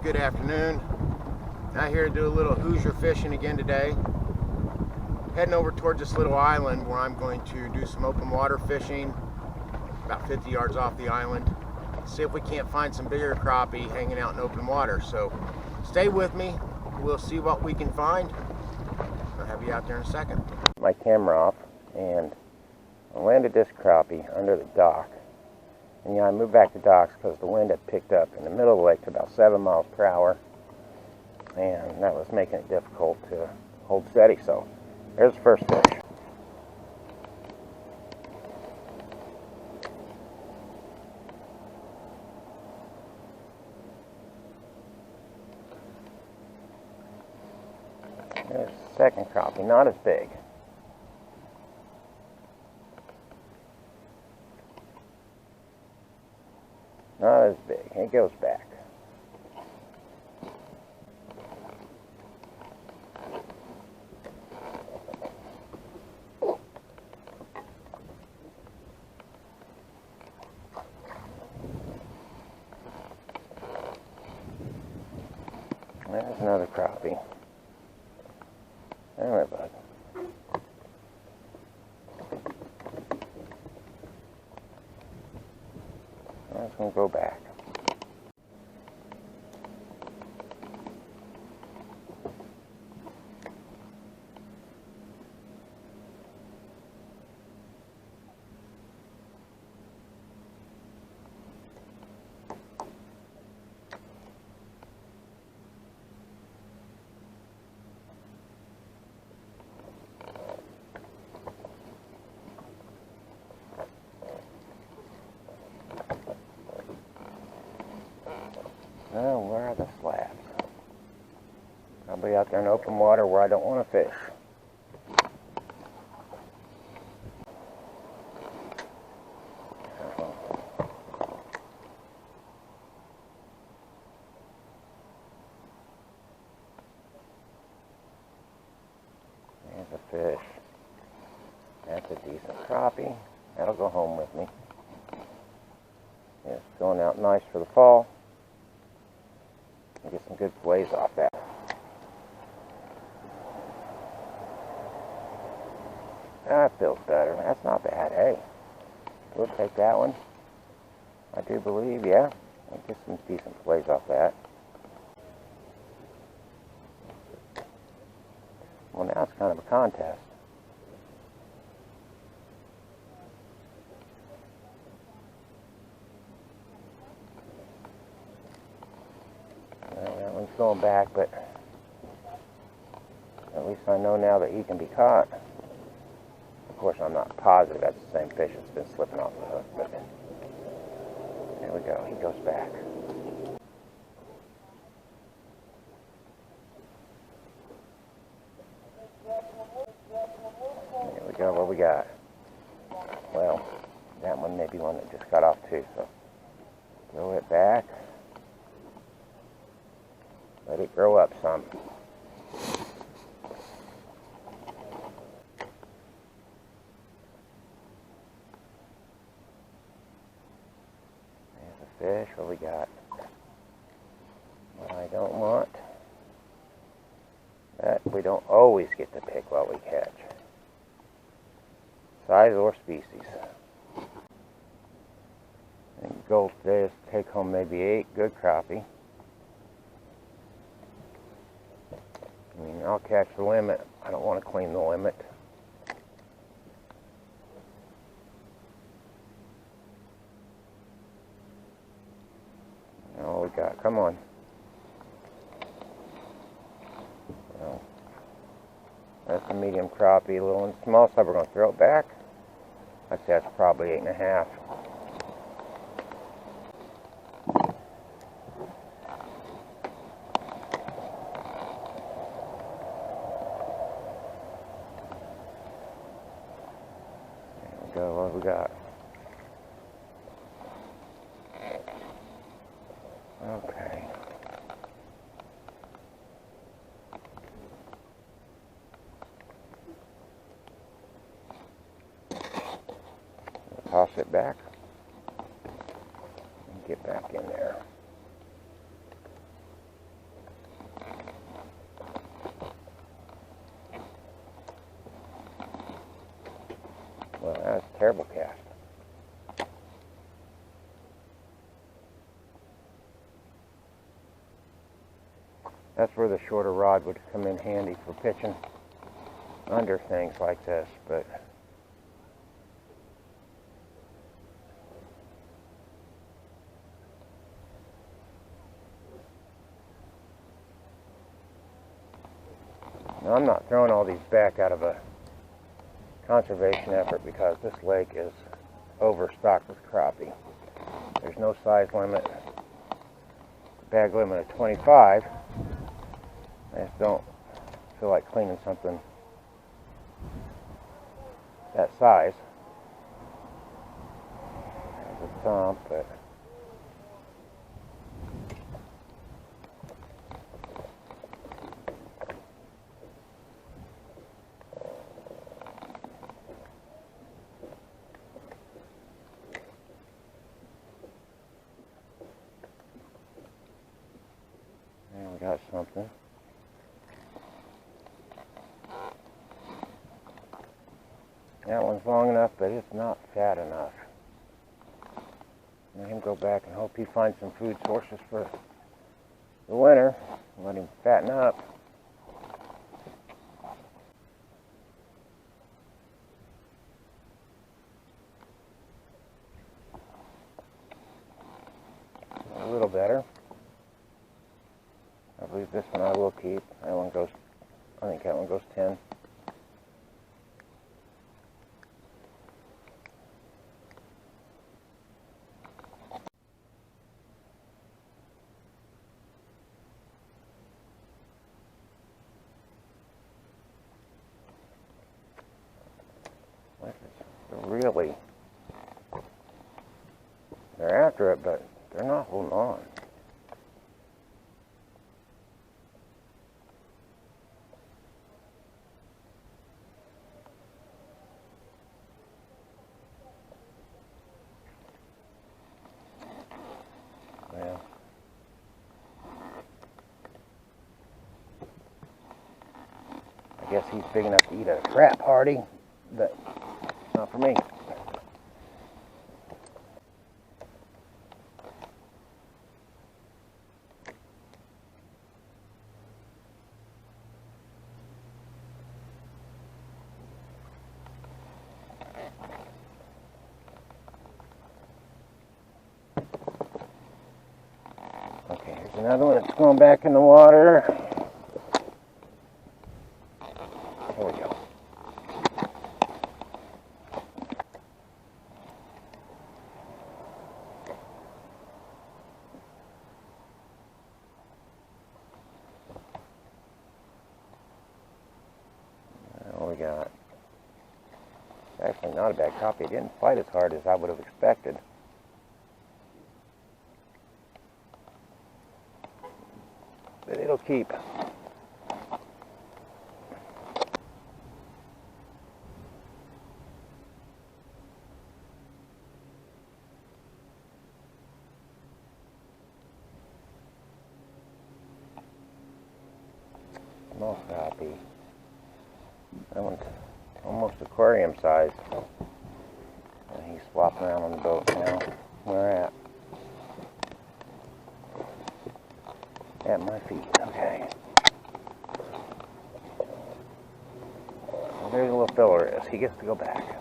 good afternoon. Out here to do a little Hoosier fishing again today. Heading over towards this little island where I'm going to do some open water fishing about 50 yards off the island. See if we can't find some bigger crappie hanging out in open water. So stay with me. We'll see what we can find. I'll have you out there in a second. My camera off and I landed this crappie under the dock. And I moved back to docks because the wind had picked up in the middle of the lake to about 7 miles per hour. And that was making it difficult to hold steady. So there's the first fish. There's the second crappie, not as big. Not as big. It goes back. There's another crappie. There, bud. That's going to go back. Oh, where are the slabs? Probably out there in open water where I don't want to fish. There's a fish. That's a decent crappie. That'll go home with me. It's going out nice for the fall. Get some good fillets off that. That feels better. That's not bad, hey. We'll take that one. I do believe, yeah. I'll get some decent fillets off that. Well, now it's kind of a contest. That one's going back, but at least I know now that he can be caught. Of course, I'm not positive that's the same fish that's been slipping off the hook, but there we go. He goes back. There we go. What we got? Well, that one may be one that just got off too, so throw it back. Let it grow up some. There's a fish. What we got? What I don't want. That we don't always get to pick what we catch. Size or species. I think the goal today is to take home maybe 8 good crappie. I mean, I'll catch the limit. I don't want to clean the limit. Oh, we got, come on. Well, that's a medium crappie, a little and small, so we're going to throw it back. I'd say that's probably 8.5. Go, what have we got? Okay. Toss it back and get back in there. Oh, that's a terrible cast. That's where the shorter rod would come in handy for pitching under things like this, but now, I'm not throwing all these back out of a conservation effort because this lake is overstocked with crappie. There's no size limit, bag limit of 25. I just don't feel like cleaning something that size. There's a thump, but there we got something. That one's long enough, but it's not fat enough. Let him go back and hope he finds some food sources for the winter. Let him fatten up. A little better. I believe this one I will keep. That one goes, I think that one goes 10. Really, they're after it, but they're not holding on. Well, I guess he's big enough to eat at a crap party, but not for me. Okay, here's another one that's going back in the water. There we go. We got actually not a bad copy. It didn't fight as hard as I would have expected. But it'll keep. Small copy. That one's almost aquarium size. And he's flopping around on the boat now. Where at? At my feet. Okay. Well, there's a little filler is. He gets to go back.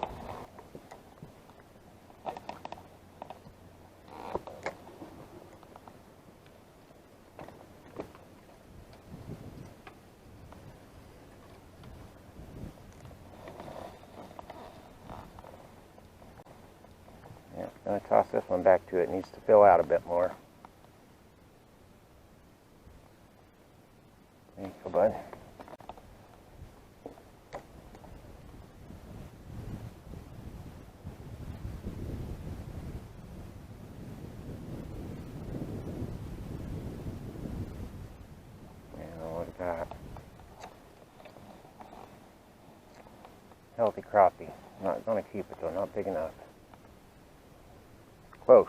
I'm going to toss this one back to it. It needs to fill out a bit more. There you go, bud. And what we got? Healthy crappie. I'm not going to keep it though, not big enough. Close.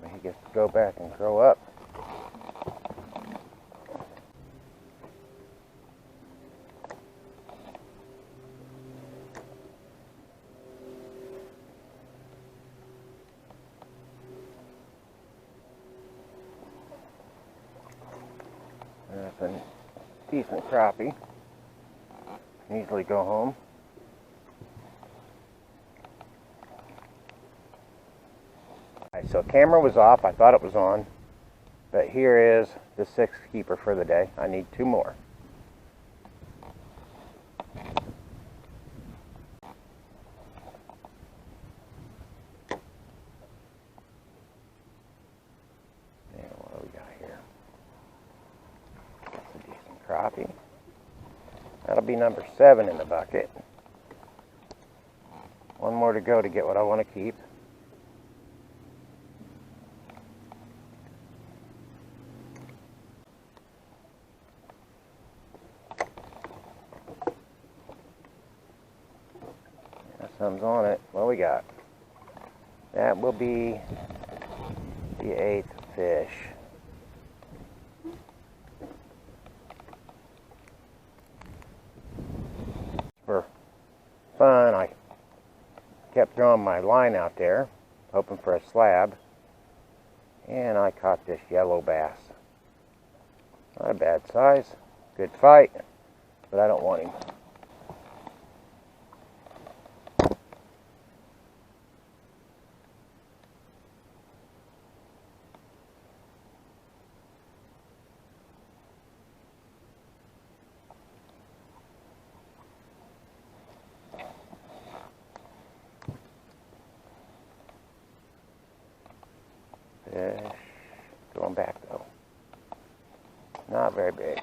But he gets to go back and grow up. a decent crappie. Can easily go home. Alright, so camera was off. I thought it was on. But here is the 6th keeper for the day. I need 2 more. And what do we got here? That's a decent crappie. That'll be number 7 in the bucket. 1 more to go to get what I want to keep. Thumbs on it. What we got? That will be the 8th fish. For fun, I kept throwing my line out there, hoping for a slab, and I caught this yellow bass. Not a bad size. Good fight, but I don't want him. Fish. Going back though. Not very big.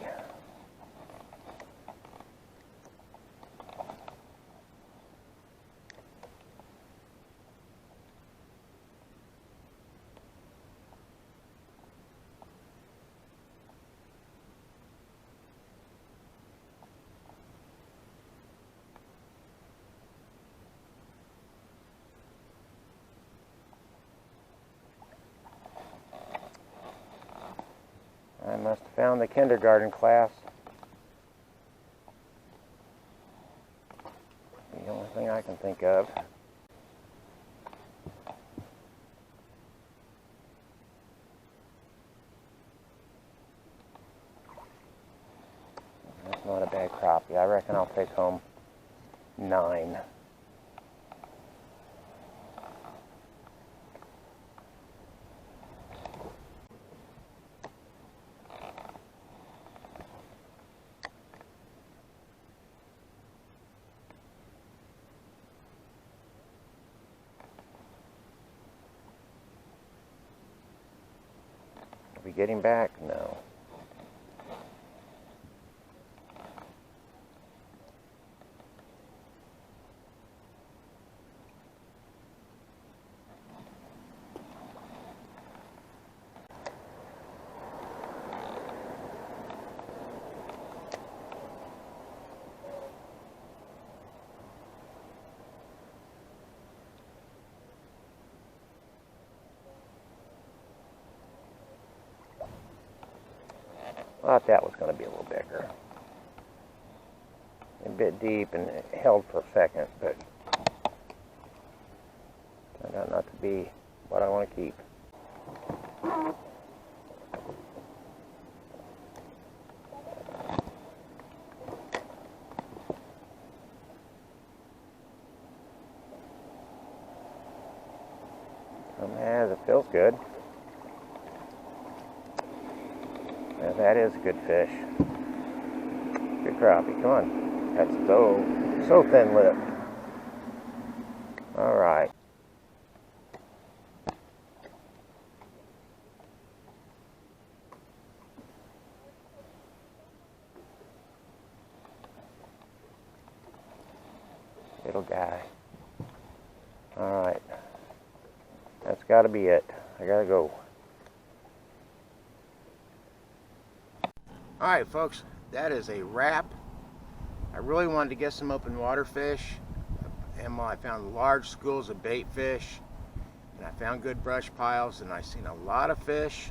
I must have found the kindergarten class. The only thing I can think of. That's not a bad crappie. I reckon I'll take home 9. We get him back? No. Thought that was going to be a little bigger. A bit deep and it held for a second, but turned out not to be what I want to keep. Yeah, it feels good. Yeah, that is a good fish. Good crappie. Come on. That's so thin-lipped. All right. Little guy. All right. That's got to be it. I got to go. Alright folks, that is a wrap. I really wanted to get some open water fish, and I found large schools of bait fish, and I found good brush piles, and I seen a lot of fish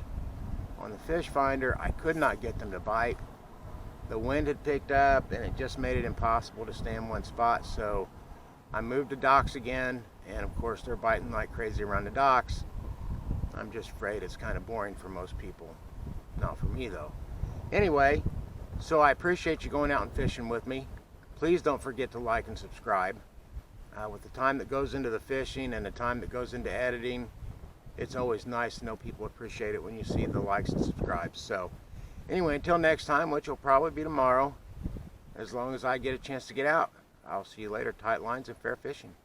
on the fish finder. I could not get them to bite. The wind had picked up and it just made it impossible to stay in one spot, so I moved to docks again, and of course they're biting like crazy around the docks. I'm just afraid it's kind of boring for most people. Not for me though. Anyway, so I appreciate you going out and fishing with me. Please don't forget to like and subscribe. With the time that goes into the fishing and the time that goes into editing, it's always nice to know people appreciate it when you see the likes and subscribes. So anyway, until next time, which will probably be tomorrow, as long as I get a chance to get out, I'll see you later. Tight lines and fair fishing.